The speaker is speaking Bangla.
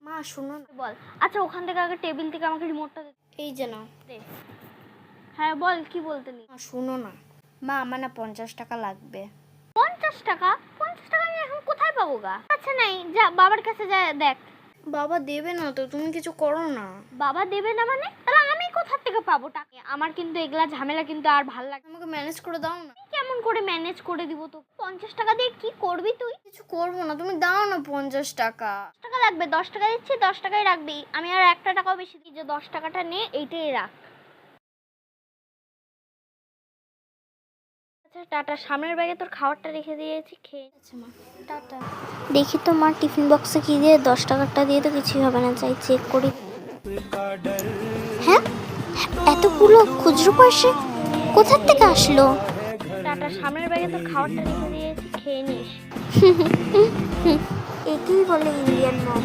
মা শোনো না। বল। আচ্ছা ওখান থেকে আগে টেবিল থেকে আমাকে রিমোটটা দে। এই যে নাও। দে। হ্যাঁ বল, কি বলতে নি? মা শোনো না, মা আমার না 50 টাকা লাগবে। 50 টাকা? 50 টাকা আমি এখন কোথায় পাবো গা? আচ্ছা নাই, যা বাবার কাছে যা দেখ। বাবা দেবে না তো, তুমি কিছু করো না। বাবা দেবে না মানে? তাহলে আমি কোথা থেকে পাবো টাকা? আমার কিন্তু এগুলা ঝামেলা কিন্তু আর ভাল লাগে না। আমাকে ম্যানেজ করে দাও না। কেমন করে ম্যানেজ করে দিব? তো 50 টাকা দিয়ে কি করবি তুই? কিছু করবো না, তুমি দাও না 50 টাকা। 10 টাকা লাগবে, 10 টাকা দিচ্ছি, 10 টাকাই রাখবি। আমি আর 1 টাকাও বেশি দিই, যে 10 টাকাটা নে, এইটাই রাখ। আচ্ছা টাটা, সামনের ব্যাগে তোর খাবারটা রেখে দিয়েছি, খেয়ে। আচ্ছা মা, টাটা। দেখি তো মার টিফিন বক্সে কি দিয়ে, 10 টাকাটা দিয়ে তো কিছুই হবে না, চাই চেক করি। হ্যাঁ, এতগুলো খুচরো পয়সা কোথা থেকে আসলো? টাটা, সামনের ব্যাগে তোর খাবারটা রেখে দিয়েছি, খেয়ে নিস। একেই বলে ইন্ডিয়ান মম।